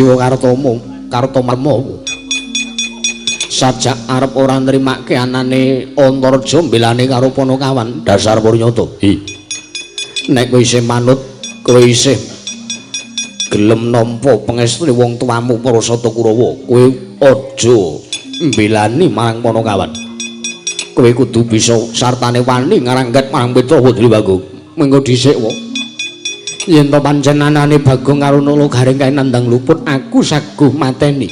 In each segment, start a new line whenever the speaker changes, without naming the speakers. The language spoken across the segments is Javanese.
Siwa Kartomarma sajak arep ora nrimake anane Antareja mbelane karo Panakawan dasar Purnyata. Nek kowe isih manut, kowe isih gelem nampa pangestune wong tuamu Parasata Kurawa, kowe aja mbelani marang Panakawan. Kowe kudu bisa sartane wani ngrangket marang Petrawa Dwibaga. Mengko dhisik wae. Yen to pancen anane Bagong karo Nala Garing kae nandang luput, aku saguh mateni.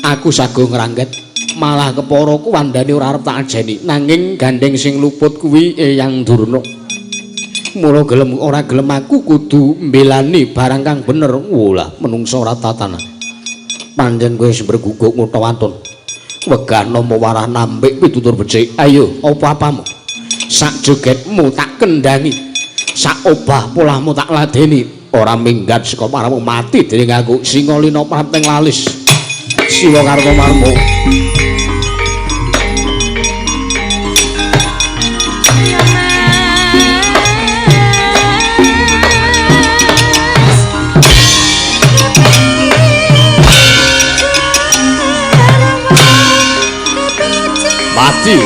Aku saguh ngrangket. Malah keparaku wandane ora arep tak ajeni, nanging gandeng sing luput kuwi Eyang Durna. Mula gelem ora gelem aku kudu mbelani barang kang bener. Wolah menungsa ora tatanan. Pancen kowe wis berguguk mutawaton. Wegah nampa warah nampik pitutur becik. Ayo, apa-apamu? Sak jogetmu tak kendhangi. Sak obah polahmu tak ladeni. Ora minggat saka paramu mati dening aku Singalina Prapteng Lalis. Siwa Kartomarma. Mati.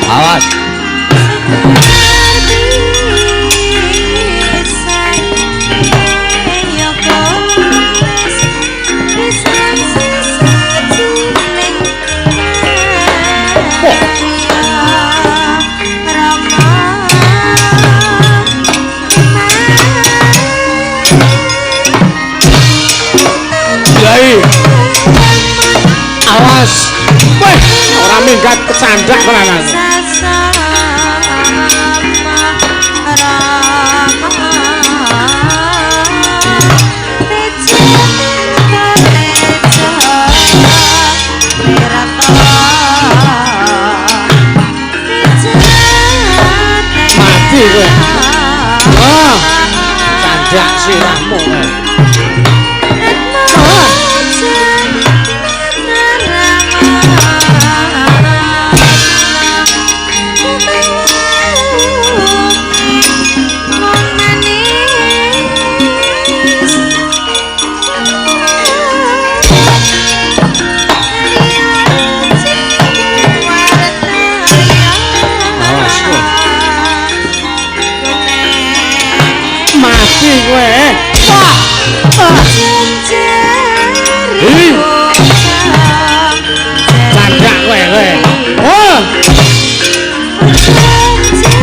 Awas. Awas. Weh, ora minggat kecandak tenanan. Mati kowe. Oh, candak sirahmu. Mati kowe. Wah. Candak kowe kowe. Oh.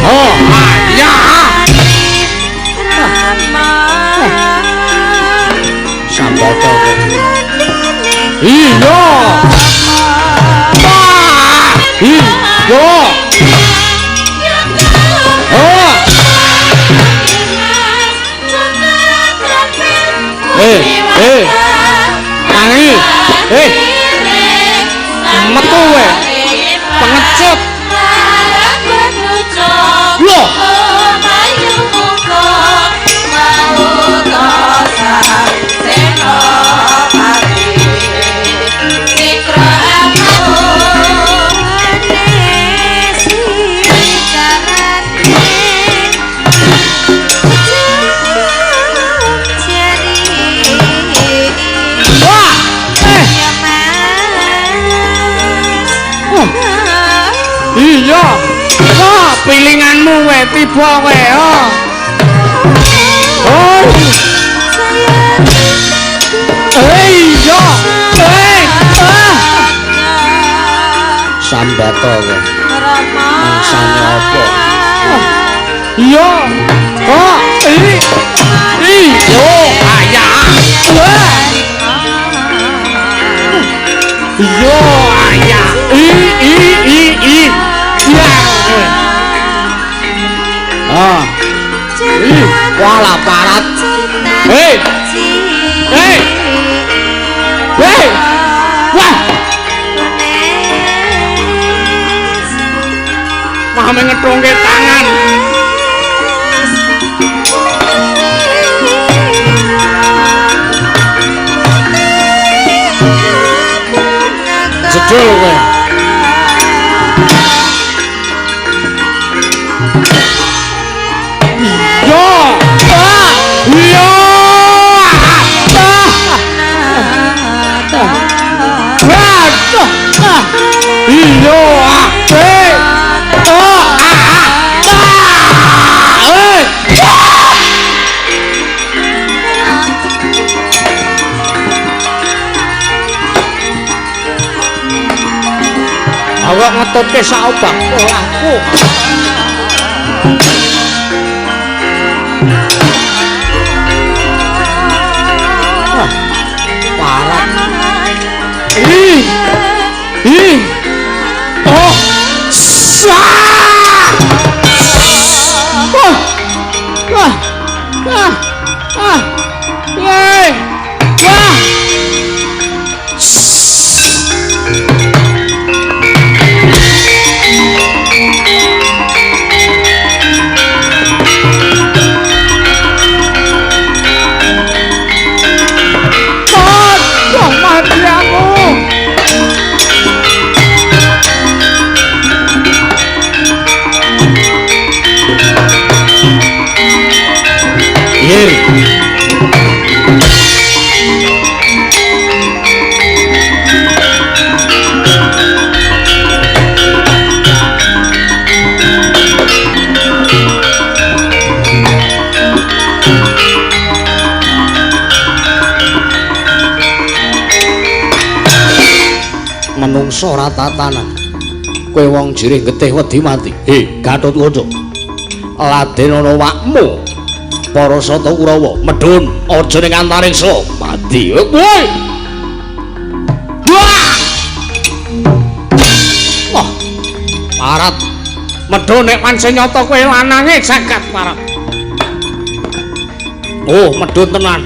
Oh, ya. Samboto kowe. Iya. Wah. Iya. Oh. Tangi. Metu we. Pengecut. Loh. Iya. Oh, pilinganmu we tiba we. Oh. Oh. Iya. Sambato we. Mangsane apa? Iya. Oh, iyo ayah. Iya ayah. Ah. Wala parat. Hei. Hei. Hei. Wah. ame ngetungke tangan. Jedul kowe. Yo! Yo! Iyo awak ngetutke saobak aku. Parah. Oh, menungso ora tatanan. Kowe wong jirih getih wedi mati. He, Gatotkaca. Laden ana wakmu. Para Sata Kurawa, medhun aja ning antariksa mati. Woi. Wah. Parat. Medhun nek pancen nyata kowe lanange jagat parat. Oh, medhun tenan.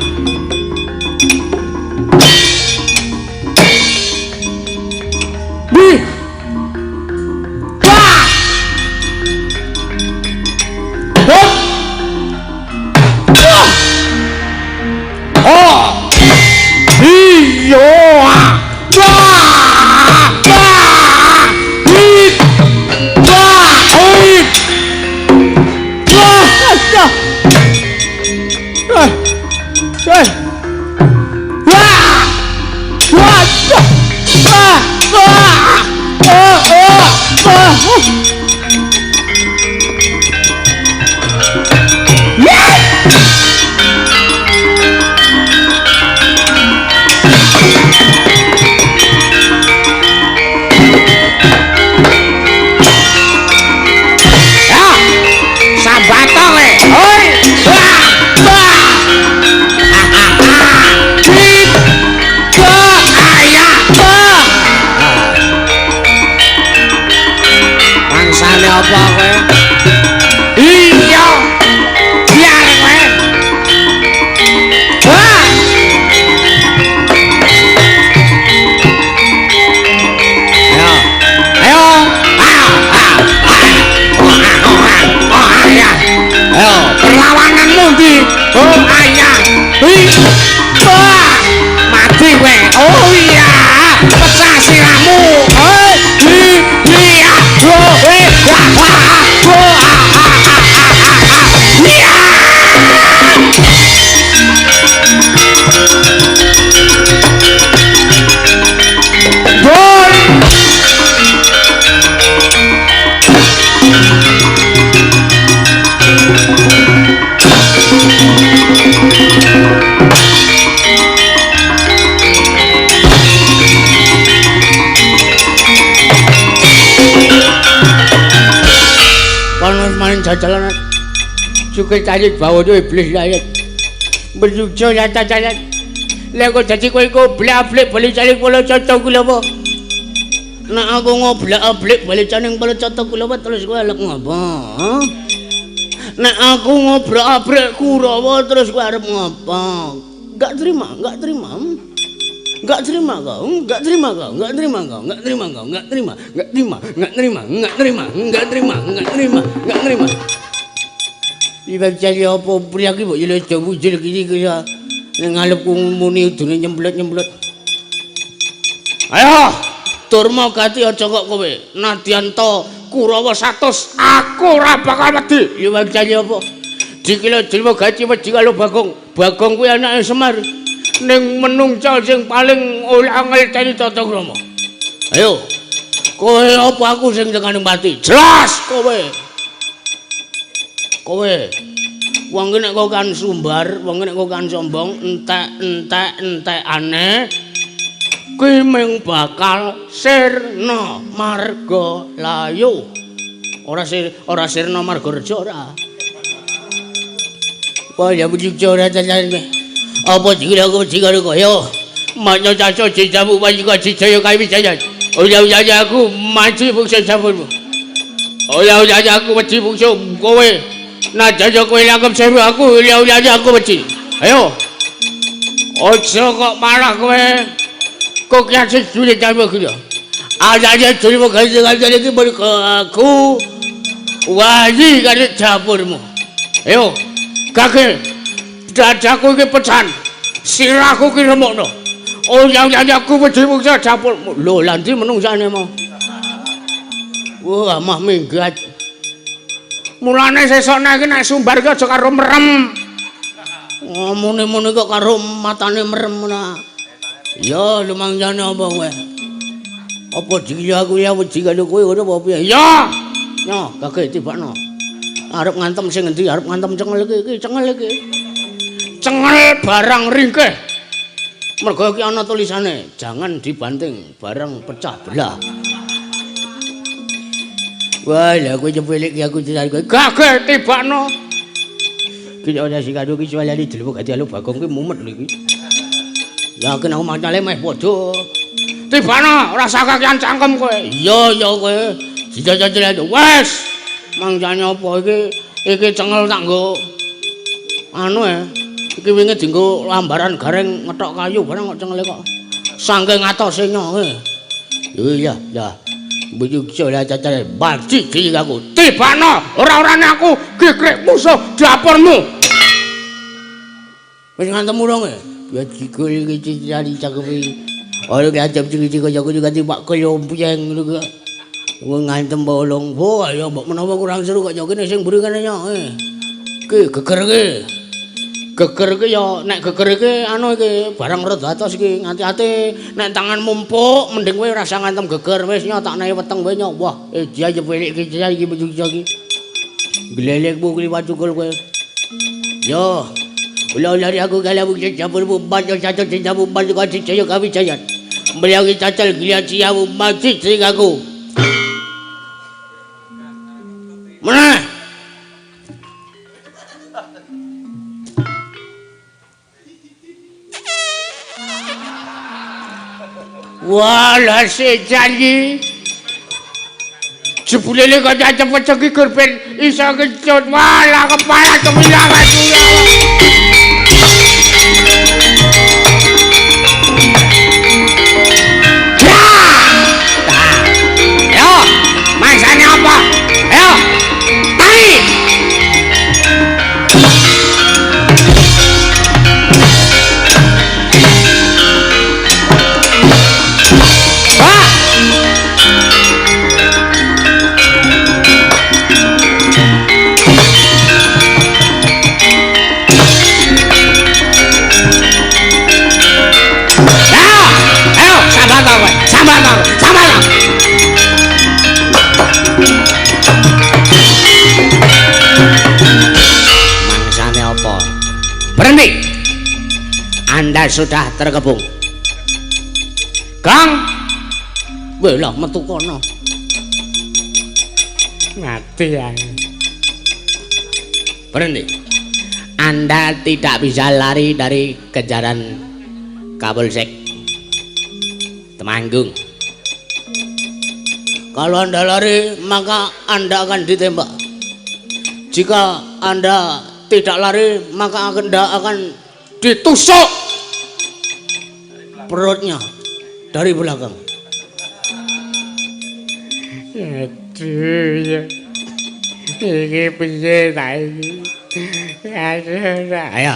Jalan suka cari bawa tu iblis lain berjujo nyata jalan lego jadi kau ikut beli beli cari bola contoh gula apa nak aku ngoblak beli cari bola contoh gula apa terus gua lek ngapa nak aku ngoblak kurawa terus gua harap ngapa gak terima Enggak terima kau, enggak terima kau, enggak terima kau, enggak terima kau, enggak terima, enggak terima, enggak terima, enggak terima, enggak terima, enggak terima, enggak terima. Ibarat cari apa pria ki mbok yo aja wujul iki kaya ning ngalepku muni udune nyemblet-nyemblet. Ayo, Durma Gati aja kok kowe. Nadyan to Kurawa 100 aku ora bakal wedi. Ya cari apa? Dikira Durma Gati wedi karo Bagong. Bagong kuwi anake Semar. Ning menungcal sing paling angel teni tata krama. Ayo. Kowe apa aku sing tekane mati? Jelas kowe. Kowe. Wong nek kok kan sumbar, wong nek kok kan sombong, entek aneh. Kuwi mung bakal sirna marga layu. Ora sirna marga reja ora. Apa ya bujuk ora jane. Apa dikira aku wedi karo kaya manyo caco jejamu panjiko jejaya kae wijaya. Uya aku maji bungsu sampurmu. Uya aku wedi bungsu kowe. Nah jaja kowe langgep sewu aku uya aku wedi. Ayo. Aja kok malah kowe. Kok kiasi sulit jamu kira. Aja curi mau gaji iki aku. Wajib kali dapurmu. Ayo. Kakek. Dadaku iki pecan. Sirahku ki remukno. Oh ya aku wedi mungsa dapurmu. Lho lha ndi menungsane mau. Wah, mah minggat. Mulane sesuk nek nek sumbar ki aja karo merem. Muni-muni kok karo matane merem nah. Ya lumangjane apa kowe? Apa dikira aku ya wedi karo kowe ngono apa piye? Ya. Yo, kakek tibakno. Arep ngantem sing endi? Arep ngantem cengel iki, Cengel barang ringkeh. Mergo iki ana tulisane, jangan dibanting barang pecah belah. Wah, lha kowe cepelik ki aku dicari kowe. Kakek tibakno. Ki ora sing karo ki soalane dilemu gati alu Bagong ki mumet lho iki. Ya kena macale meh padha. Tibana rasa kakean cangkem kowe. Iya kowe. Jajal wes. Mangjane apa iki cengel tak nggo anu iki wingi dienggo lambaran gareng ngethok kayu barang kok cengele kok saking atose nyoe. Iya. Mbuyuk jole cacal baci iki aku. Tibana ora-orane aku gegrek musuh dapurmu. Wis ngantem urung ya jigol iki cari cakepe. Ora ngajab ciri-ciri kaya aku juga Pak Klompyeng ngono kok. Wong ngantem bolong. Oh ya mbok menawa kurang seru kok kene sing mburi kene nyok. Ki geger ki. Geger ki ya nek geger iki anu iki barang rada atos iki ngati-ati nek tangan mumpuk mending kowe ora usah ngantem geger wis nyok tak nae weteng kowe nyok. Wah, dia jepelik iki iki bujuk iki. Glelekmu kliwat cukul kowe. Yo. Ulah-ulah aku kalau bukti campur bumban yo cacal cinta bumban kau cinta yo kami cayat. Beliau cacal giliat cia bumban cinta aku. Mana? Walah si janji. Jebulele kok cepet iki kurben iso kecut. Walah kepala kemilang aku ya. Berhenti. Anda sudah terkepung. Kang. Welah metu kono. Mati ya. Berhenti. Anda tidak bisa lari dari kejaran Kapolsek Temanggung. Kalau Anda lari, maka Anda akan ditembak. Jika Anda tidak lari, maka Anda akan ditusuk. perutnya dari belakang.
Aduh ya. Iki piye ta iki?
Ayo.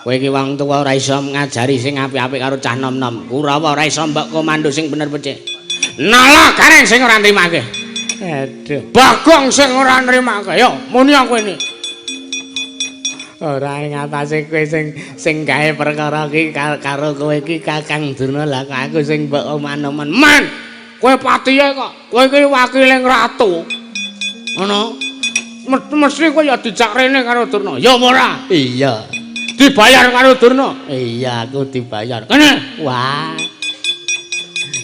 Kowe iki wong tuwa ora iso ngajari sing apik-apik karo cah nom-nom. Kurawa ora iso mbok komando sing bener becik. Nala Gareng sing ora nrimake.
Aduh,
Bagong sing ora nrimake. Yo, muni aku ini.
ora ing atase kowe sing gawe perkara iki karo kowe iki Kakang Durna lah aku sing mbok oman-oman.
Man, kowe patihe kok. Kowe iki wakiling ratu. Ngono. Mesti kowe ya dijak rene karo Durna. Ya ora?
Iya.
Dibayar karo Durna.
Iya, aku dibayar.
Kene.
Wah.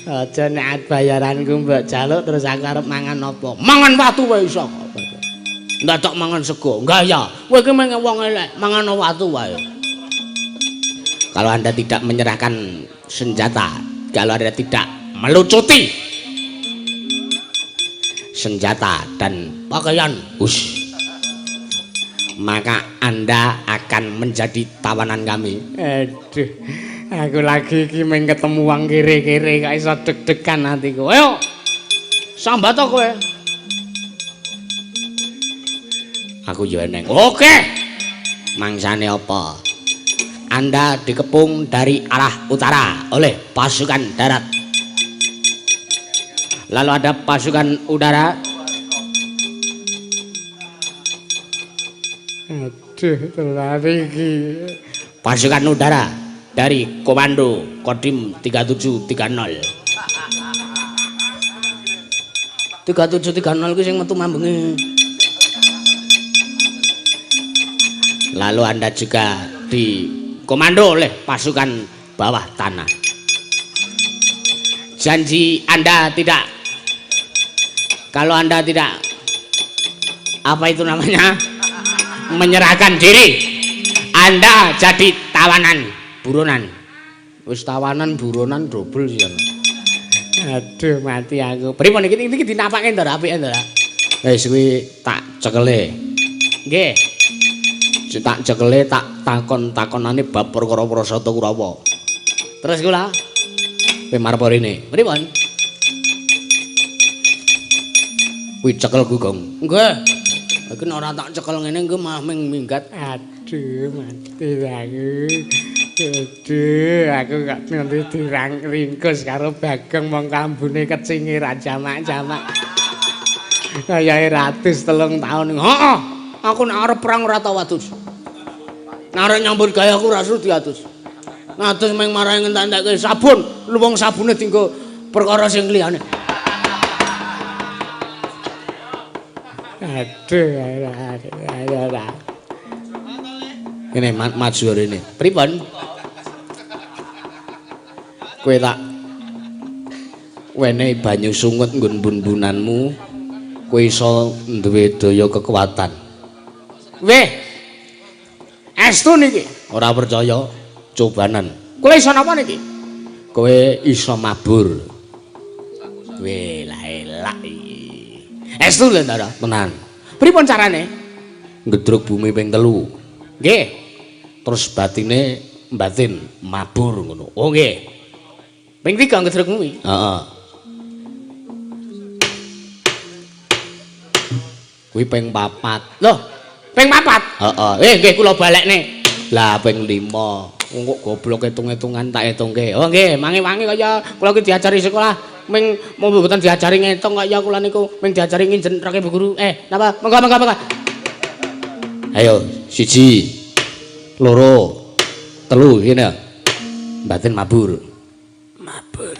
Aja nek bayaranku mbok jaluk terus aku arep mangan apa?
Mangan watu wae iso. Ndak tok mangan sego. Gaya. Kowe iki mung wong elek, mangan watu wae. Kalau Anda tidak menyerahkan senjata, kalau Anda tidak melucuti senjata dan pakaian, maka Anda akan menjadi tawanan kami.
Aduh. Aku lagi iki mung ketemu wong kere-kere kok iso deg-degan atiku.
Ayo. Sambat kowe. Aku yo eneng. Oke. Mangsane apa? Anda dikepung dari arah utara oleh pasukan darat. Lalu ada pasukan udara.
Aduh, terlari iki.
Pasukan udara dari Komando Kodim 3730. 3730 ku sing metu mambengi. Lalu Anda juga di komando oleh pasukan bawah tanah. Janji Anda tidak, kalau Anda tidak, apa itu namanya, menyerahkan diri, Anda jadi tawanan buronan. Wis tawanan buronan double sih.
Aduh, mati aku.
Pripun iki dinapake ndara apike ndara. Wis kuwi tak cekele. Nggih. Tak cekele tak takon-takonane bab perkara Prasata Kurawa. Terus kula kowe marep rene. Pripun? Kuwi cekel Gugong. Nggih. Iki nek ora tak cekel ngene engko malah minggat.
Aduh, mati aku. Aduh, aku gak nanti diringkus karo Bagong mong kambune kecingi ra jamak-jamak. Kayae ratus 3 tahun. Heeh. Aku nek arep perang ora tau adus. Nek arep nyambut gawe aku ora sudu diadus. Ngadus meng marahi ngentek sabun, lu wong sabune dienggo perkara sing liyane. Aduh, ayo.
Kene maju rene. Pripun? Kowe tak wenehi banyu sungut nggon bun-bunanmu, kowe iso duwe daya kekuatan. Weh. Estu niki. Ora percaya, cobanan. Kowe iso napa niki? Kowe iso mabur. Weh, la elak iki. Estu lho, Ndara, tenan. Pripun carane? Ngedruk bumi ping 3. Nggih. Terus batine batin mabur ngono. Oh nggih. Ping 3 ngedruk bumi. Heeh. Kuwi ping 4. Loh, ping 4? Heeh. Nggih kula balekne. Lah ping 5. Kok goblok hitung-hitungan tak hitungke. Oh nggih, mangi-mangi kaya kula iki diajari sekolah. Ming mboten diajari ngitung kaya kula niku, ming diajari nginjen rake Bu Guru. Napa? Monggo. Ayo, 1, 2, 3, ngene. Batin mabur. Mabur.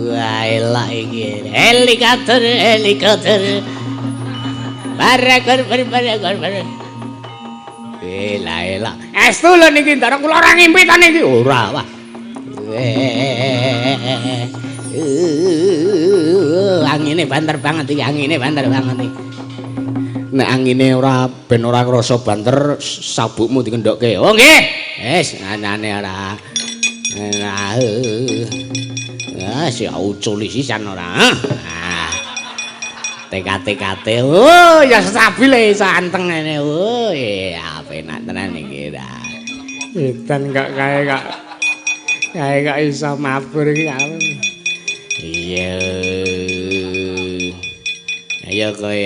Wah, elak iki. Helikopter. Barakor. Elak. Estu lho niki Ndara kula ora ngimpi ta niki. Ora, wah. Angine banter banget iki, Nek angine ora ben ora krasa banter, sabukmu dikendhokke. Oh nggih. Wis anane ora. Ya si ucul sisan ora.
Tekate. Oh, ya stabil e santeng ngene. Oh, ya penak tenan iki ta. Edan kok kae iso mabur iki. Iya. Ayo kowe.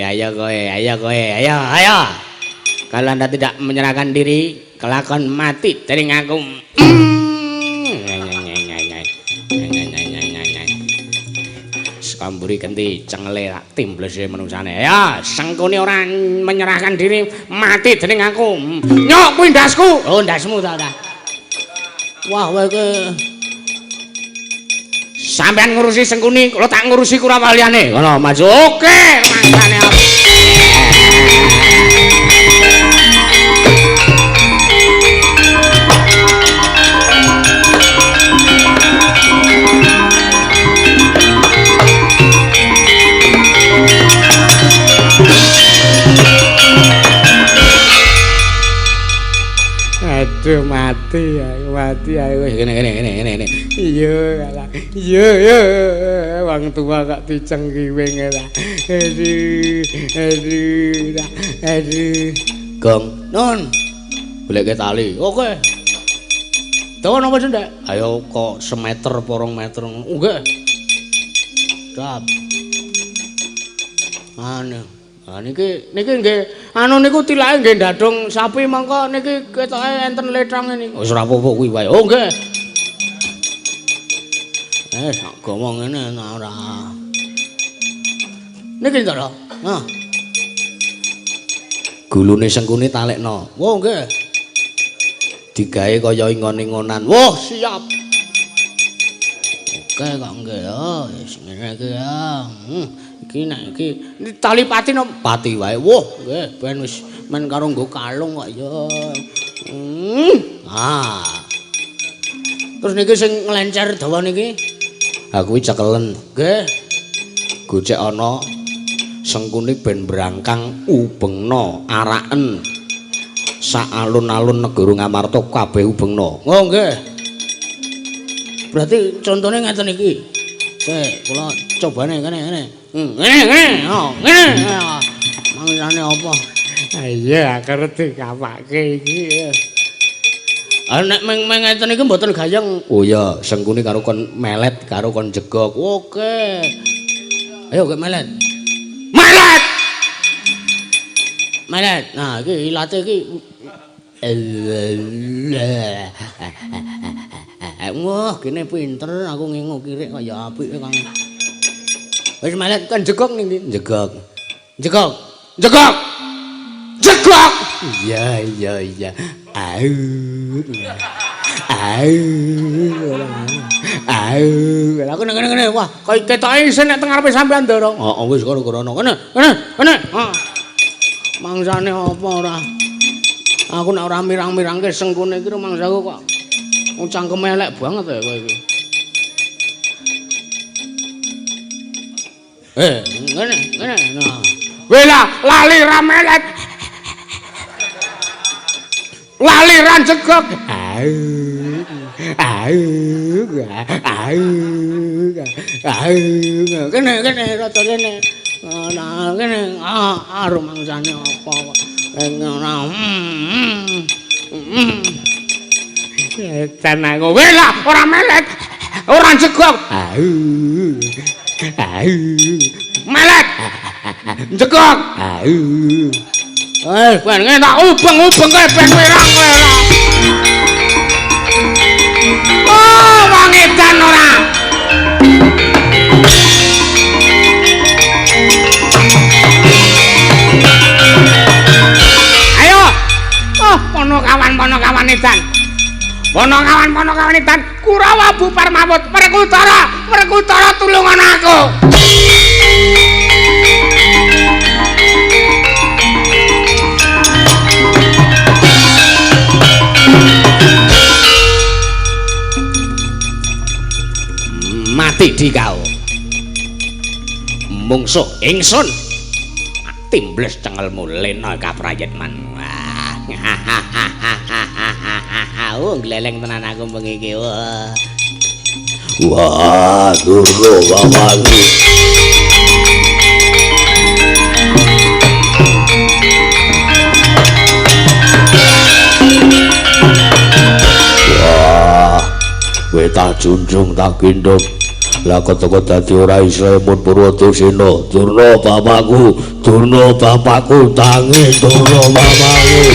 Kalau Anda tidak menyerahkan diri, kelakon mati dari ngaku. Sekamburi ganti cengele timbles menungsane. Ya, Sengkuni orang menyerahkan diri, mati dari ngaku. Nyok kuwi ndasku. Oh, ndasmu ta. Wah, kowe sampean ngurusi Sengkuni, kalau tak ngurusi Kurawa liyane. Ngono, maju. Oke, mangkane apa? Aduh mati aku gini. Iya wong tua kok dicengkiwing ta. Aduh. Gong, non. Goleke tali. Oke. Dawa napa Ndek? Ayo kok semeter porong meter. Nggih. Dap. Nah niki nggih anu niku tilake nggih ndadung sapi mangko niki ketoke enten letang niki. Wis ora apa-apa kuwi wae. Oh nggih. Sak ngomong ngene ora. Niki to lho. Nah. Gulune Sengkuni talekno. Oh nggih. Digawe kaya ingon-ingonan. Wah, siap. Oke kok nggih ya, wis ngene iki ya. Iki nek iki tali pati no pati wae. Wah, nggih ben wis men karo nggo kalung kok ya. Terus niki sing nglencer dawa niki. Ha kuwi cekelen. Nggih. Gocek ana Sengkuni ben brangkang ubengna araken. Sak alun-alun negara Ngamarta kabeh ubengna. Oh nggih. Berarti contone ngeten iki. Sik, kula cobane ngene. Ngene. Oh, ngene. Mangane apa? Iya, ngerti kapake iki. Nek ngeten iki mboten gayeng. Oh iya, Sengkuni karo kon melet karo kon jegok. Oke. Ayo ke melet. Melet. Nah, iki ilate iki. Wah, kene pinter aku ngengo kirik kaya apik kang. Wis melet kan jegok ning ndi? Jegok. Iya. Aku ngene. Wah, kaya ketoke isin nek teng ngarepe sampean ndoro. Heeh, wis karo-karono. Kene. Mangsane apa ora? Aku nek ora mirang-mirangke Sengkuni iki mangsaku kok cangkeme elek banget ya kowe iki. Ngene. Nah. Wela lali ra melet. Lali ra jegok. Kene rada kene. Nah, kene aru mangsane apa kok. Edan aku wela ora melet. Ora jegok. Melet. Jegok. Ben ngene tak ubeng-ubeng kowe ben wirang kowe ora. Oh, wong edan ora. Ayo. Oh, pono-kawan edan. Pono-kawan edan, Kurawa Bupar Mawut, Werkutara tulungan aku. Mati dikau. Mungsuh ingsun. Timbles cengelmu lena kaprayitman. Oh, gleleng tenan aku bengi iki. Wah, Durga Bawalu.
kowe tak junjung tak gendong. Lah keteko dadi ora islemut Purwadasena. Durna bapakku tangi Durna bapakku.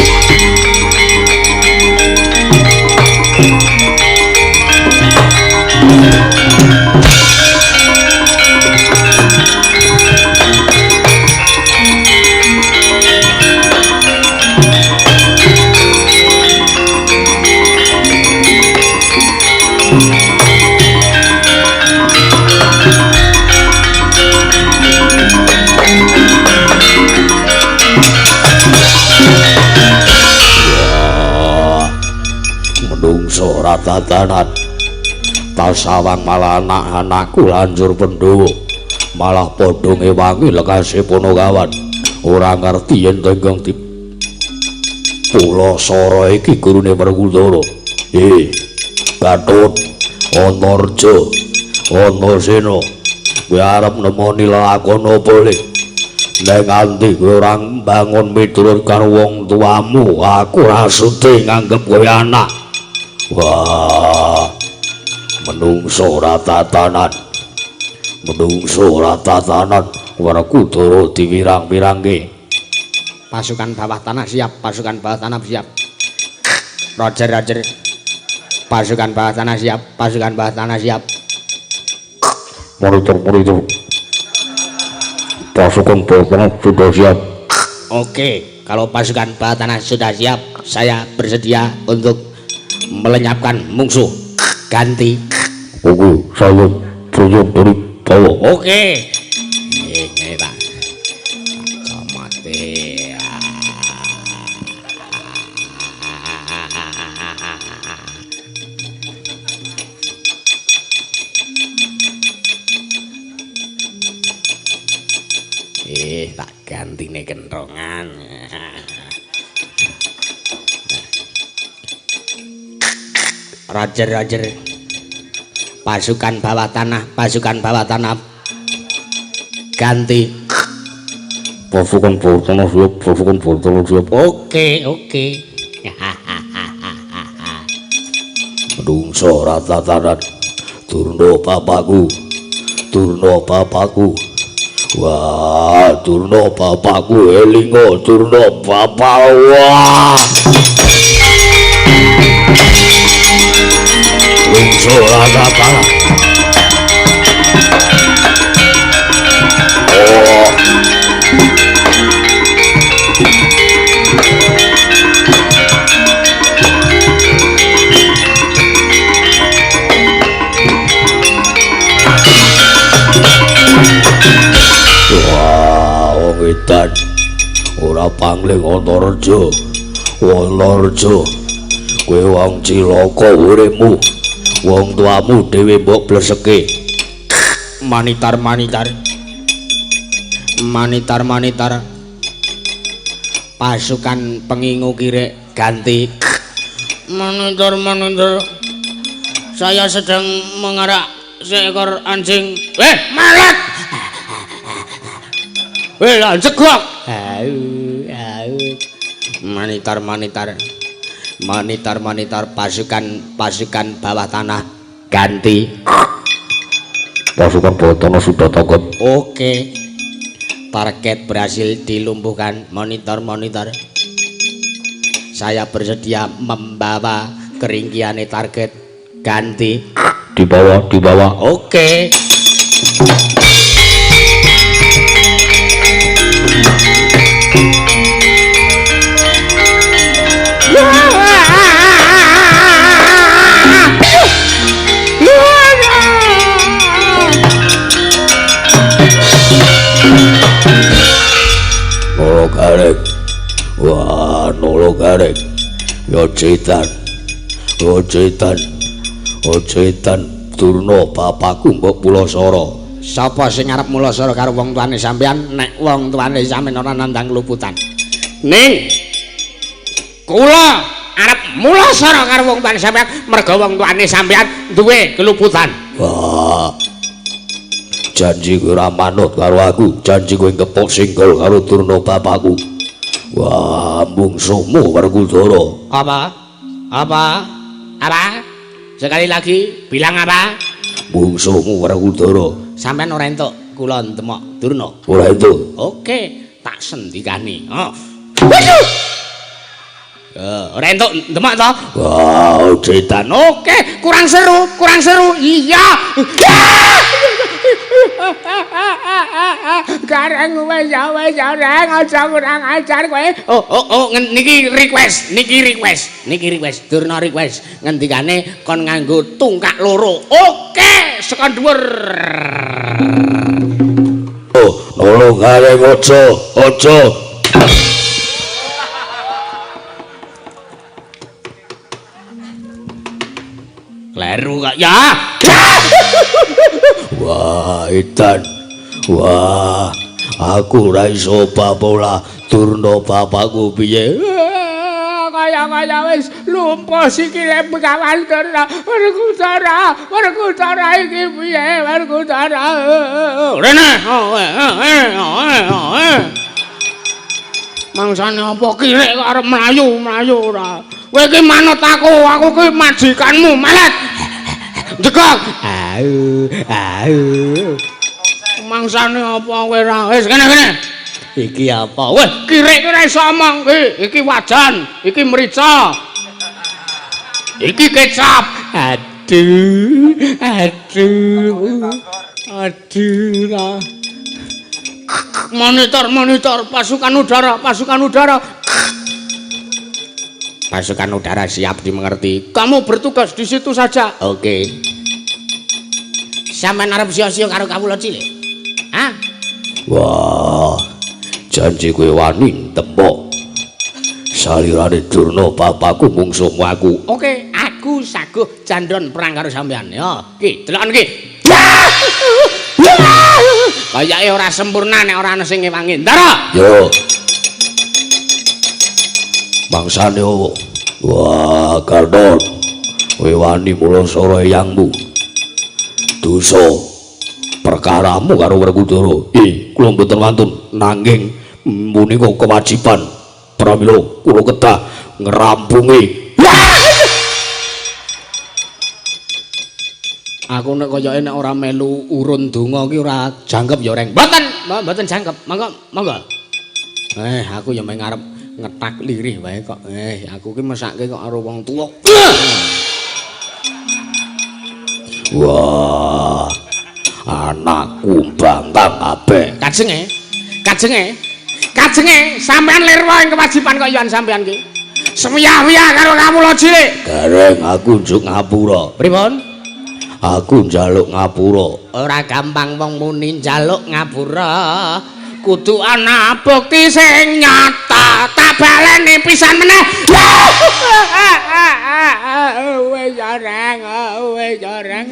Menungso ratatanan tasawang malah anak-anakku lanjur Pandhawa malah padha ngewangi lekase Punakawan ora ngerti yen tenggang di Pulasara iki gurune Werkudara. Gatut Antarja Antasena kowe arep nemoni lakon apa le? Nek nganti kowe ora mbangun miturut karo wong tuamu aku ora sudi nganggep kowe anak. Wah, menungso ratatanan Werkudara diwirang-wirangke.
Pasukan bawah tanah siap, pasukan bawah tanah siap. Roger. Pasukan bawah tanah siap, pasukan bawah tanah siap.
Monitor. Pasukan bawah tanah sudah siap.
Oke, kalau pasukan bawah tanah sudah siap, saya bersedia untuk melenyapkan musuh. Ganti.
Oke, saya siap dari bawah.
Oke. Ini Pak. Mati. Tak gantine kentongan. Roger. Pasukan bawah tanah ganti.
Pasukan bawah tanah siap.
Oke.
Menungso ratatanan Durna bapakku. Wah, Durna bapakku elingo Durna bapak. Wah, menungso ratatanan. Oh, wedan ora pangling Antarja kowe wong cilaka uripmu wong tuamu dhewe mbok bleseke.
Manitar pasukan pengingu kirek ganti. Manitar saya sedang mengarak seekor anjing. Malat. Jegok. Manitar pasukan bawah tanah ganti.
Pasukan bawah tanah sudah takut.
Oke. Target berhasil dilumpuhkan. Monitor. Saya bersedia membawa keringkiane target ganti.
Di bawah.
Oke.
Nolo garek. Ocetan Durna bapakku mbok Pulasara.
Sapa sing arep mulasara karo wong tuane sampean? Nek wong tuane sampean ora nandang luputan. Ning kula arep mulasara karo wong tuane sampean merga wong tuane sampean duwe keluputan.
Wah. Janji kowe ora manut karo aku, janji kowe kepok singgol karo Durna bapakku. Wah, mungsuhmu Werkudara.
Apa? Sekali lagi, bilang apa?
Mungsuhmu Werkudara.
Sampeyan ora entuk kula ndemok Durna.
Ora entuk.
Oke, tak sendikani. Ora entuk ndemok to?
Wah, cetan.
Oke, kurang seru. Iya. Gareng wis ya reng aja kurang ajar kowe. Oh, niki request. Durna request. Ngendikane kon nganggo tungkak loro. Oke, saka dhuwur.
Oh, nolong gareng aja.
Kleru kok ya.
Wah, edan. Wah, aku ora iso bapola Durna bapakku piye.
Kaya wis lupa sikile Begawan Durna. Werkudara iki piye? Werkudara. Rene. Mangsane apa kirek kok arep mlayu ora. Kowe iki manut aku ki majikanmu, melet. Jegok. Mangsane apa kowe ra? Wis kene. Iki apa? Weh, kirek ora iso omong iki wajan, iki merica. Iki kecap. Aduh. Monitor pasukan udara. Pasukan udara siap dimengerti. Kamu bertugas di situ saja. Oke. Sampeyan arep sia-sia karo kawula cilik. Hah?
Wah, janji kowe wani tembok. Salirane Durna bapakku mungsuhmu aku.
Oke, aku saguh jandron perang karo sampeyan. Ya, iki delokon iki. Kayake ora sempurna nek ora ana sing ngewangi. Ndara.
Yo. Bangsane opo? Wah, Gardon. Kowe wani mulo sora eyangmu. Dosa perkaramu karo Werkudara. Kula mboten wantun nanging punika kewajiban pramila kula kedah ngrampungi.
Aku nek koyoke nek ora melu urun donga ki ora jangkep ya reng. Mboten jangkep. Monggo. Aku ya mung ngarep ngetak lirih wae kok. Aku ki mesake kok karo wong tuwa.
Wah, anakku bantang kabeh.
Kajenge, sampean lirwa ing kewajiban kok yan sampean ki. Semiyah-wiyah karo kawula cilik.
Gareng aku njuk ngapura.
Pripun?
Aku njaluk ngapura.
Ora gampang wong muni njaluk ngapura. Kudu ana bukti sing nyata. Tak baleni pisan meneh. Wes jarang.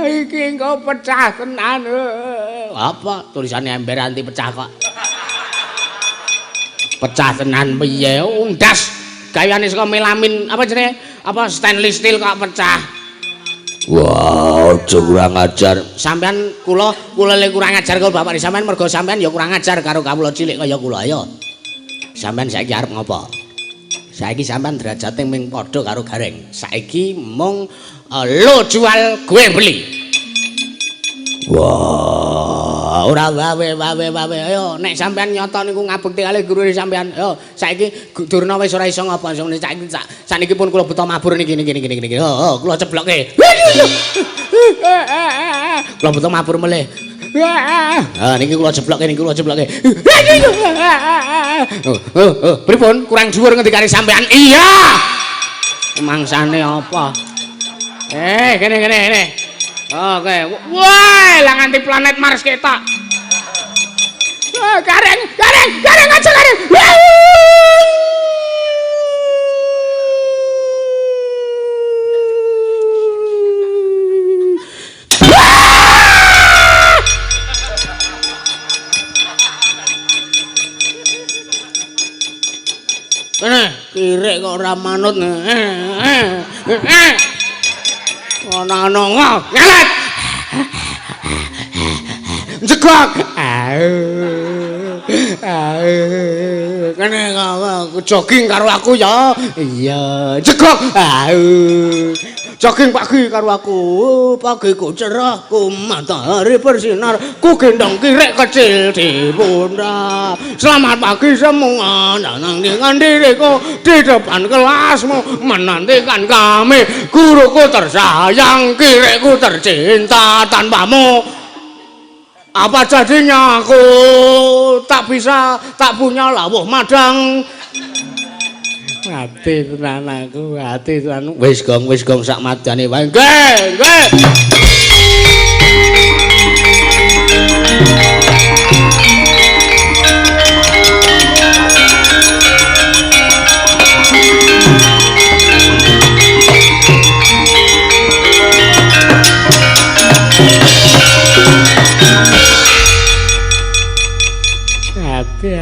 Iki engko pecah tenan. Apa tulisane ember anti pecah kok? Pecah tenan piye? Undas gayane saka melamin apa jenenge? Apa stainless steel kok pecah?
Wah, aja kurang ajar.
Sampean kula le kurang ajar karo bapak sampean mergo sampean ya kurang ajar karo kawula cilik kaya kula ya. Sampean saiki arep ngopo? Saiki sampean derajate ming padha karo Gareng. Saiki mung lo jual gue beli.
Wah,
ora wae. Ayo nek sampean nyoto niku ngabekti kalih gurune sampean. Yo saiki Durna wis ora iso ngapa saiki saniki pun kula buta mabur niki. Kula ceblokke. Kula buta mabur melih. Niki kula jeblokke. Pripun kurang dhuwur ngendikane sampean? Iya. Mangsane apa? Kene. Oke. Wah, lah nganti planet Mars ketok. Gareng aja gareng. Kirek kok ora manut. Ana ngalet. Jegok. Kene jogging karo aku ya. Iya, jegok.
jogging pagi karo aku. Pagiku cerah, ku matahari bersinar, ku gendong kirek kecil di pundak. Selamat pagi semua, dengan diriku di depan kelasmu menantikan kami. Guruku tersayang, kirekku tercinta, tanpamu apa jadinya aku? Tak punya lawuh madang.
Hati tenan aku, hati tenan.
Wis gong sak madane wae. Nggih.
Hati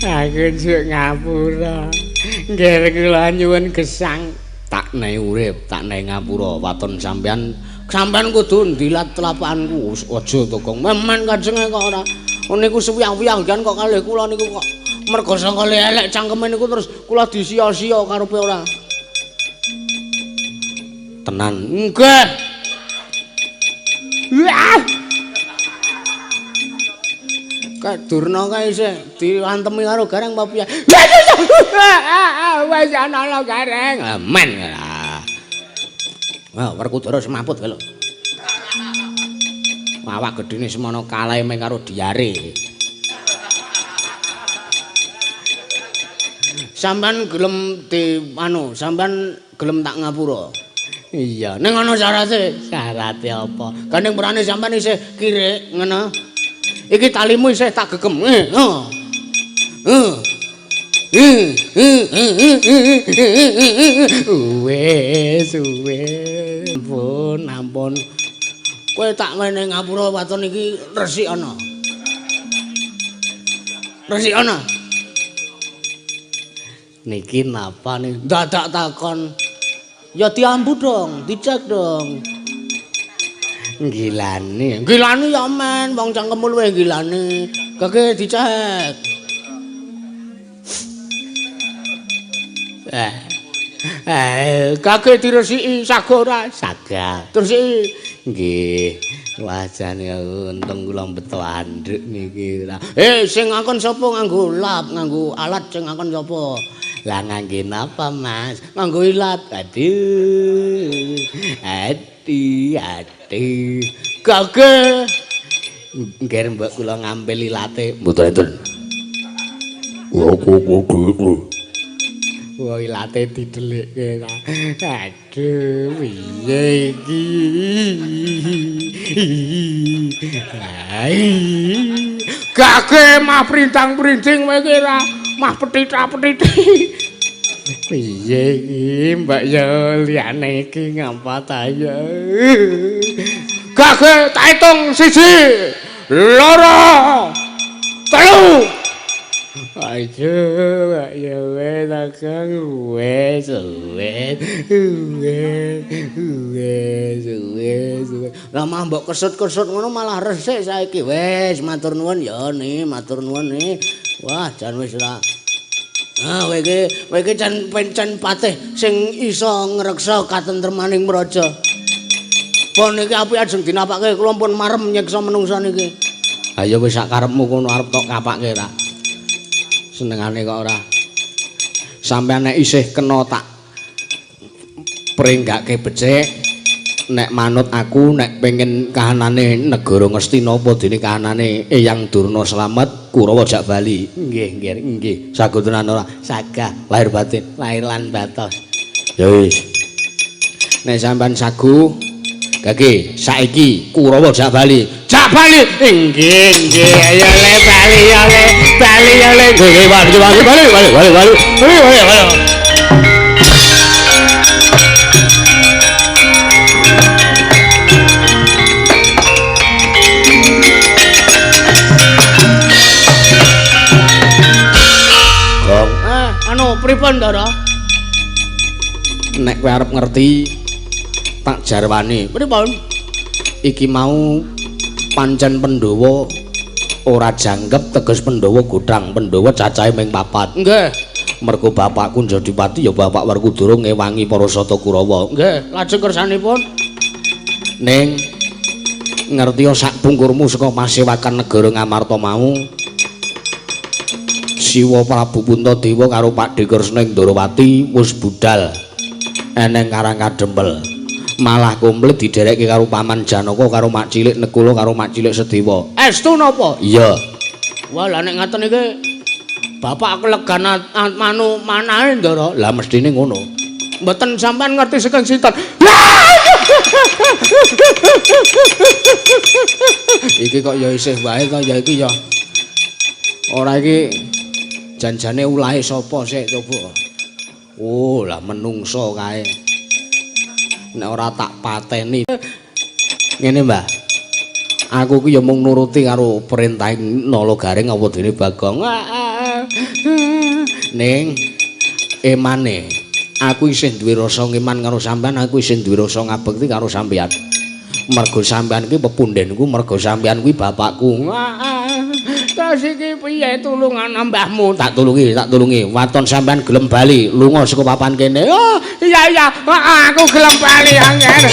aku juk ngapura. Nggih kula nyuwun gesang.
Tak nek urip, tak nek ngapura waton sampean kudu ndilat telapanku. Aja to Kong. Memen kajenge kok ora. Niku suwiyang-wiyang jan kok kalih kula niku kok mergo sangka elek cangkeme niku terus kula disia-sia karepe ora. Tenan. Nggih. Kak Durna kae isih diwantemi karo Gareng apa piye?
Wis ana lho Gareng.
Men. Wah, Werkudara semaput lho. Awak gedene semono kalah meng karo diare. Sampeyan gelem sampeyan gelem tak ngapura.
Iya,
Ning ana syarate.
syarate apa?
Gandeng perane sampeyan isih kirek ngono. Iki talimu isih tak gegem.
Wes. Ampun.
Kowe tak wene ngapura waton iki resik ana.
Niki napa nih?
Dadak takon. Ya diambu dong, dicek dong.
Gilane.
Gilane ya men, wong cangkemmu luwih gilane. Kake dicek. Kake diresiki sagora.
Saga.
Terus iki
Nggih. Wajane untung kula beto anduk niki.
sing ngakon sapa nganggo alat sing ngakon sapa?
Lah ngangge napa, Mas?
Nganggo ilat.
Aduh.
Kake
Nggih mbok kula ngambil ilate.
mboten enten.
Wah ilate didelikke ta. Aduh, piye iki?
Kake mah printang-printing wae ki ra, mah petita-petiti.
Piye iki, Mbak ya liyane iki ngapa ta ya?
Kake tak hitung 1, 2, 3.
Aduh, ya wes akang wes.
Lah mah mbok kesut-kesut ngono malah resik saiki. Wes matur nuwun ya nih, matur nuwun nih. Wah, jan wis ra. Kowe iki jan patih sing iso ngreksa katentremaning praja. Pon iki apik ajeng dinapake kula pun marem nyiksa menungsa niki. Ayo wis sak karepmu kono arep tok kapake ta. Senengane kok ora. Sampeyan nek isih kena tak prenggake becik, nek manut aku nek pengen kahanane negara Ngastina apa dene kahanane Eyang Durna slamet, Kurawa jak bali.
Nggih.
Sagutunan ora?
Sagah,
Lahir batin.
lahir lan batos.
Ya wis. Nek sampean sagu, kaki saiki Kurawa jak bali. Jak bali.
Nggih. Ayo le bali ya le.
Nggih, bali. Pripun Ndara? Nek kowe arep ngerti tak jarwani. Pripun? Iki mau pancen Pandhawa ora jangkep teges Pandhawa godhang, Pandhawa cacahe ming 4. Nggih. Mergo bapakku Jodipati ya Bapak Werkudara ngewangi para Sata Kurawa. Nggih, lajeng kersanipun. Ning ngerti sak pungkurmu saka Pasewakan negara Ngamarta mau. Siwa Prabu Puntadewa karo Pak Dekresna ing Ndarawati wis budal eneng Karang Kadempel. Malah komplit diderekke karo Paman Janaka karo Mak Cilik Nekula karo Mak Cilik Sedewa. Estu napa? Iya. Wah, lah nek ngaten iki Bapak kelegan manu manahe Ndara. Lah mestine ngono. Mboten sampean ngerti saking sinten. Iki kok ya isih wae to ya iki ya. Ora iki janjane ulahe sapa sik coba. Oh, lah menungso kae. Nek ora tak pateni. Ngene, Mbah. Aku ki ya mung nuruti karo perintahing Nalagaring apa dene Bagong. Ning emane aku isih duwe rasa ngeman karo sampean, aku isih duwe rasa ngabekti karo sampean. Mergo sampean ki pepundhenku, mergo sampean kuwi bapakku. Terus iki piye tulungan mbahmu? Tak tulungi. Waton sampean gelem bali lunga saka papan kene. Oh, iya. Aku gelem bali angger.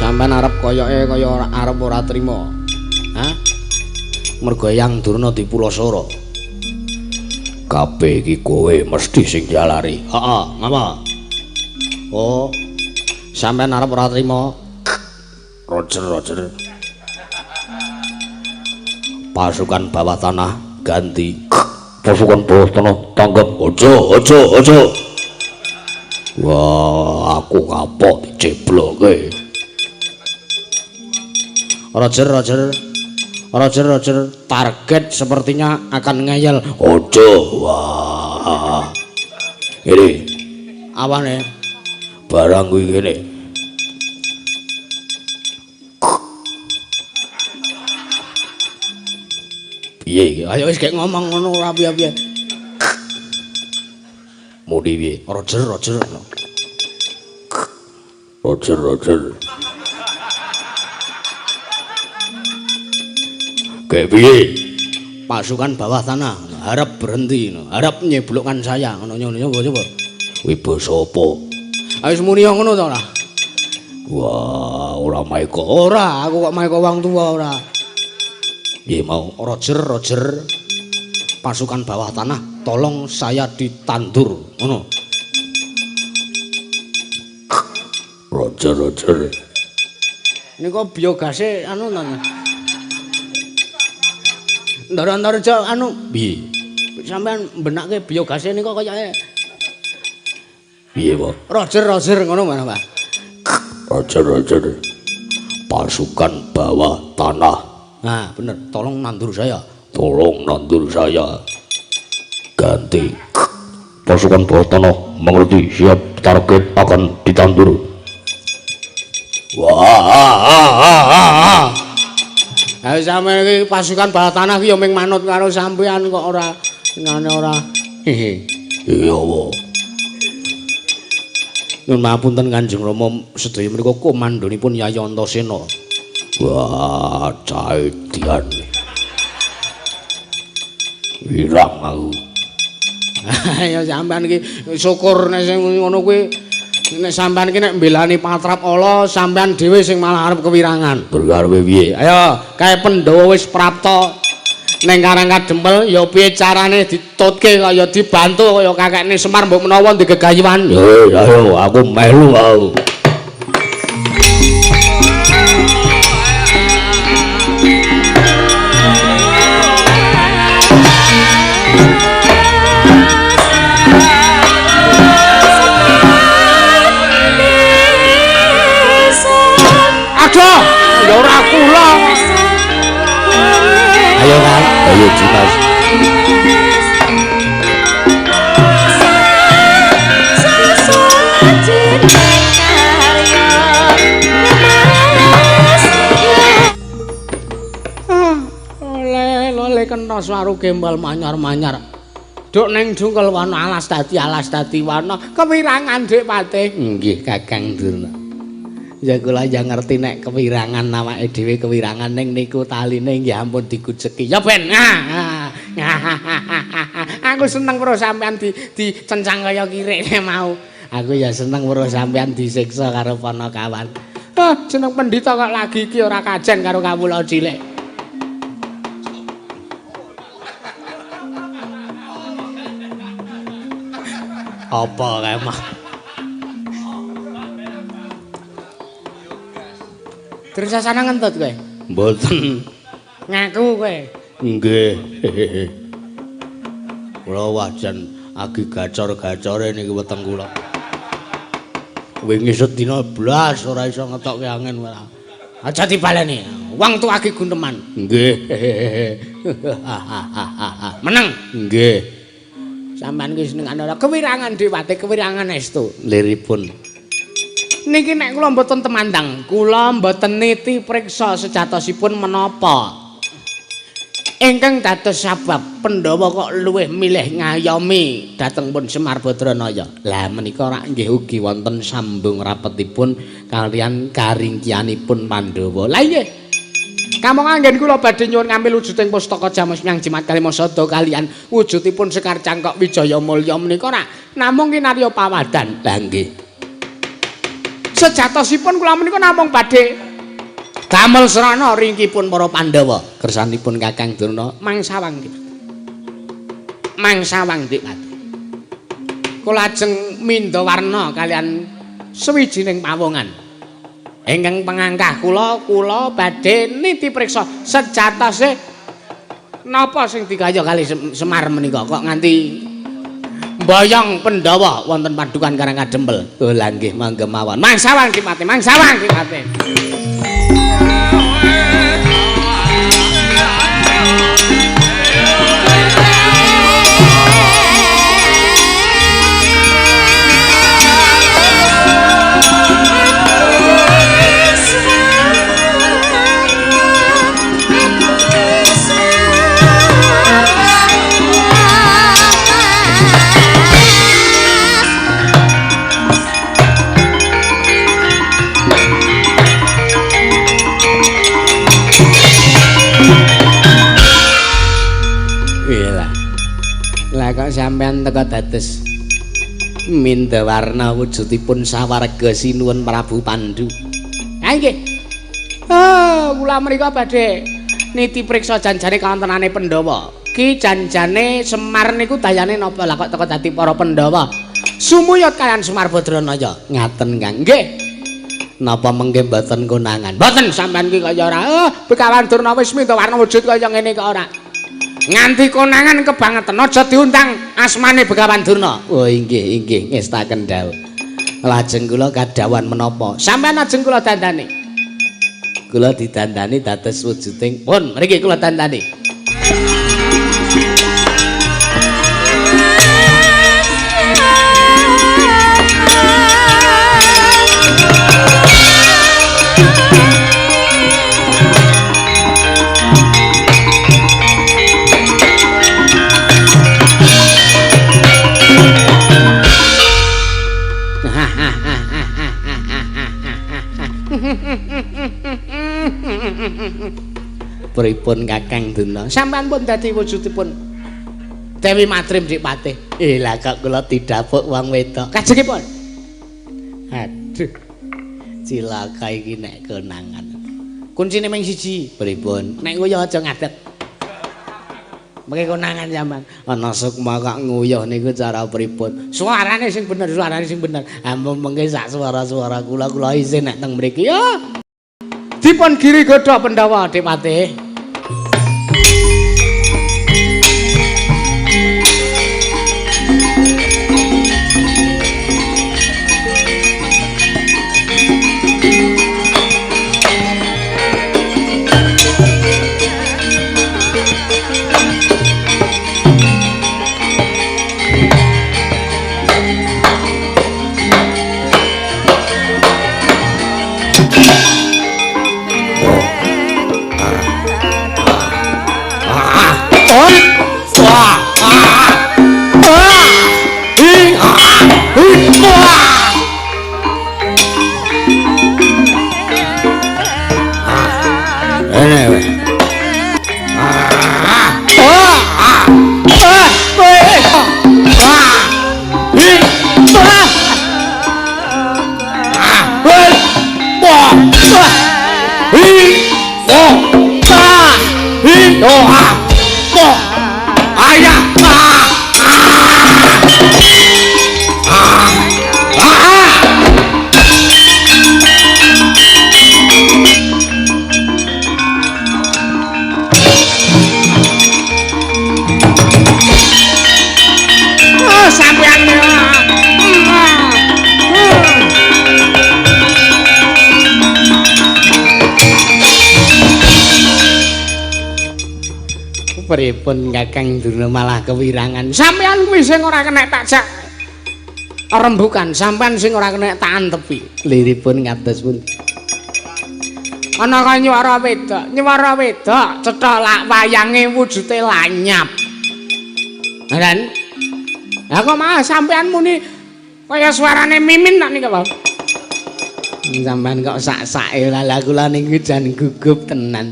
Sampeyan arep koyoke kaya arep ora trima. Hah? Mergo Eyang Durna dipulosara. Kabeh iki kowe mesti sing jalari. Heeh, ngapa? Oh. Sampeyan arep ora trima. Roger. Pasukan bawah tanah ganti. Pasukan bawah tanah tanggap. Ojo. Wah, aku kapok dicebloke. Roger. Target sepertinya akan ngeyel. Ojo. Wah. Ini. Awane? Barang kuwi kene. Piye iki? Ayo wis gek ngomong ngono ora piye-piye. Mudi piye? Roger. Kayak piye? Pasukan bawah tanah harap berhenti, harap nyeblokkan saya. Ngono coba. Kuwi basa apa? Ayo semuni ngono to ora? Wah, ora maiko. Ora, aku kok maiko wong tuwa ora. Piye mau? Roger. Pasukan bawah tanah, tolong saya ditandur. Ngono. Roger. Niku biogase anu nanya. Ndara-ndara anu piye? Sampeyan benake biogase niku kaya piye, Pak? Roger ngono mana, Pak? Roger. Pasukan bawah tanah. Nah, bener. Tolong nandur saya. Ganti. Pasukan bawah tanah mengerti, siap, target akan ditandur. Wah. Ayo sampeyan iki pasukan bawah tanah ki ya ming manut karo sampeyan kok ora ngene ora. Iya, Pak. Nyuwun mapunten Kanjeng Rama sedaya menika komandonipun Yayi Antasena. Wah, caedian. Wirang aku. Ya sampean iki syukur nek sing ngono kuwi nek sampean iki nek mbelani patrap ala sampean dhewe sing malah arep kewirangan. Berkarepe piye? Ayo, kae Pandhawa wis prapta ning Karang Kadempel ya piye carane ditutke kaya dibantu kaya kakekne Semar mbok menawa ndek gegayuhan. Ayo aku melu aku. Aduh, ya ora kula. Ayo kan, ayo Dimas.
wana swaru gembal manyar-manyar. Duk ning jungkel wana alas dadi wana kewirangan Dik Patih.
Nggih Kakang Durna. Ya kula ya ngerti nek kewirangan awake dhewe kewirangan ning niku taline nggih ampun digujeki. Ya ben.
Aku seneng weruh sampean dicencang kaya kirikne mau.
Aku ya seneng weruh sampean disiksa karo Panakawan.
Jeneng pendhita kok lagi iki ora kajen karo kawula cilik.
Apa kae mah?
Terus sasana ngentut kowe?
Mboten.
Ngaku kowe.
Nggih. Kula wajan agi gacor-gacore niki weteng kula. Wingi sedina blas ora iso ngetokke angin ora.
Aja dibaleni. Wong tuwagi gunteman.
Nggih.
Meneng.
Nggih.
Sampeyan ki senengane ora kewirangan Dewate, kewirangan estu.
Liripun.
Niki nek kula mboten temandang, kula mboten niti priksa sejatosipun menapa. Ingkang dados sabab Pandhawa kok luwih milih ngayomi dhateng pun Semar Badranaya. Lah menika rak nggih ugi wonten sambung rapetipun kaliyan karingkianipun Pandhawa. Lah nggih. Kamong anggen kula badhe nyuwun ngambil wujuding pustaka Jamus Myang Jimat Kalimasada kaliyan wujudipun Sekar Cangkok Wijaya Mulya menika namung kinarya pawadan.
Lah nggih.
Sejatosipun kula menika namung badhe damel srana ringkipun para Pandhawa.
Kersanipun Kakang Durna
mangsawang Dik. Mangsawang Dik Patih. Kula ajeng mindha warna kaliyan sawijining pawongan. Ingkang pangangkah kula badhe niti priksa sejatose napa sing digaya kali Semar menika kok nganti mboyong Pandhawa wonten padukan Karang Kadempel.
Oh lah nggih mangga mawon.
Mangsawang Dik Patih, mangsawang Dik Patih. Kok sampean teka dados mindha warna wujudipun sawarga sinuwun Prabu Pandhu. Ha nggih. Kula mrika badhe niti priksa janjane kawontenane Pandhawa. Ki janjane Semar niku dayane napa lah kok teka dadi para Pandhawa. Sumuyut kaliyan Semar Badranaya.
Ngaten Kang.
Nggih.
Napa mengke mboten konangan?
Mboten sampean ki kaya ora. Bekawan Durna wis mindha warna wujud kaya ngene kok ora. Nganti konangan kebangetan aja diundang asmane Begawan Durna.
Oh inggih ngestaken dawuh. Lajeng kula kadhawan menapa?
Sampeyan ajeng kula dandani.
Kula didandani dados wujuding pun mriki kula dandani.
Pripun Kakang Durna? Sampeyan pun dadi wujudipun Dewi Matrim Dik Patih.
Lah kok kula didapuk wong wedok.
Kajengipun.
Aduh. Cilaka iki nek konangan.
Kuncine mung siji.
Pripun?
Nek nguyuh aja ngadeg. Mengke konangan sampean.
Ana sukma kok nguyuh niku cara pripun?
Suarane sing bener.
Ampun mengke sak suara-suara kula isin nek teng mriki.
Ya. Dipun giri godha Pandhawa Dik Patih.
Oh, oh, ayah,
sampean pripun Kakang Durna malah kewirangan. Sampean kuwi sing ora kena takjak rembukan, sampean sing ora kena tak antepi. Liripun ngatos pun. Ana kaya nyuwara wedok, cetha lak wayange wujude lanyap. Dan lah kok malah sampean muni kaya suarane Mimin tak nika, Pak. Sampean kok sak-sake lah kula niku jan gugup tenan.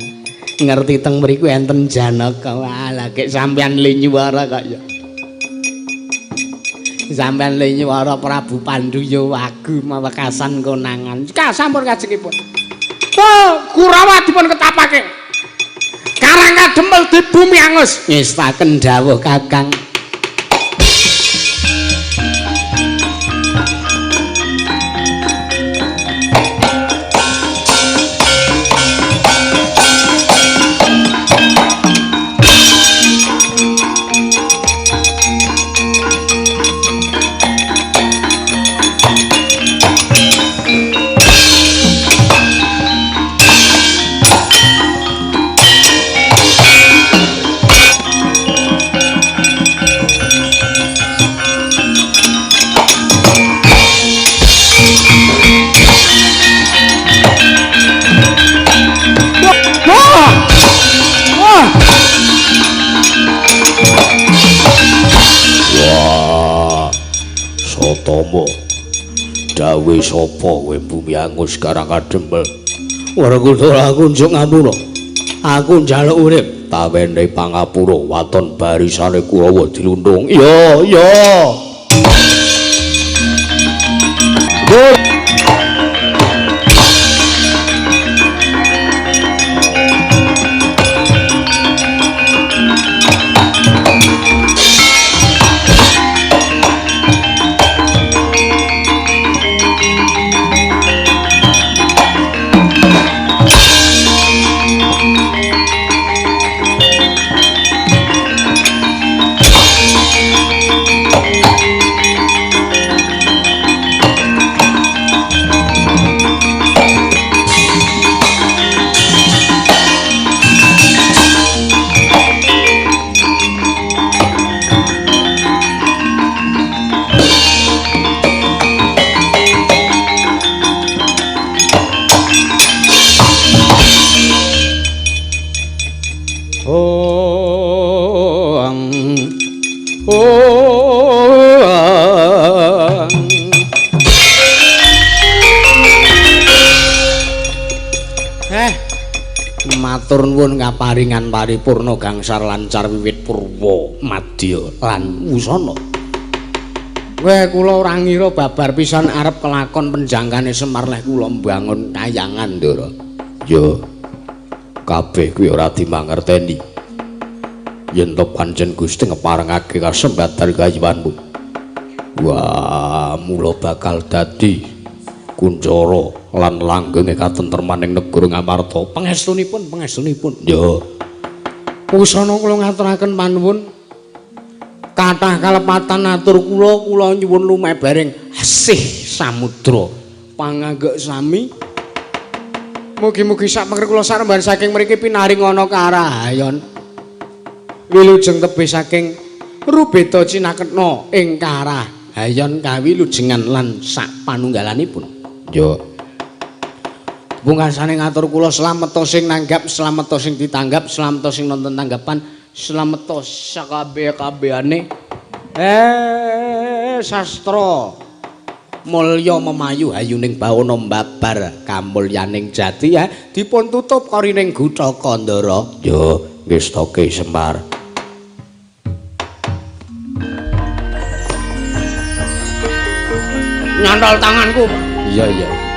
Ngerti teng mriku enten Janaka. Walah gek sampean le nyuwara kok ya. Sampean le nyuwara Prabu Pandhu wagu mawekasan konangan. Ka sampun kajengipun. Oh, Kurawa dipun ketapake. Karang kadempel di bumi angus. Ngestaken dawuh Kakang.
Tomo dawe sapa kowe bumi angus karang kadempel Werkudara kunjung ngapura aku njaluk urip tawene pangapura waton barisane Kurawa dilundung iya matur nuwun kaparingan paripurna gangsar lancar wiwit purwa madya lan wusana. Kowe kula ora ngira babar pisan arep kelakon penjangkane Semar leh kula mbangun kayangan, Ndara. Ya. Kabeh kuwi ora dimangerteni. Yen to pancen Gusti ngeparengake kasembatan kayuwanmu. Wah, mula bakal dadi kuncara lan langgenge katentremaning negara Ngamarta. Pangestunipun. Ya. Wusana kula ngaturaken panuwun. Kathah kalepatan atur kula nyuwun lumebaring asih samudra panganggek sami. Mugi-mugi sak pengker kula saremban saking mriki pinaring ana karahayon. Wilujeng tebih saking rubeda cinaketna ing karahayon kawilujengan lan sak panunggalanipun. Ya. Pungkasane ngatur kula slamet sing nanggap, slamet sing ditanggap, slamet sing nonton tanggapan, slamet sakabeh-kabehane sastra mulya memayu hayuning bawana mbabar kamulyaning jati ya dipun tutup karining Gutaka Ndara. Ya, ngestake Semar. Nyantol tanganku. Iya.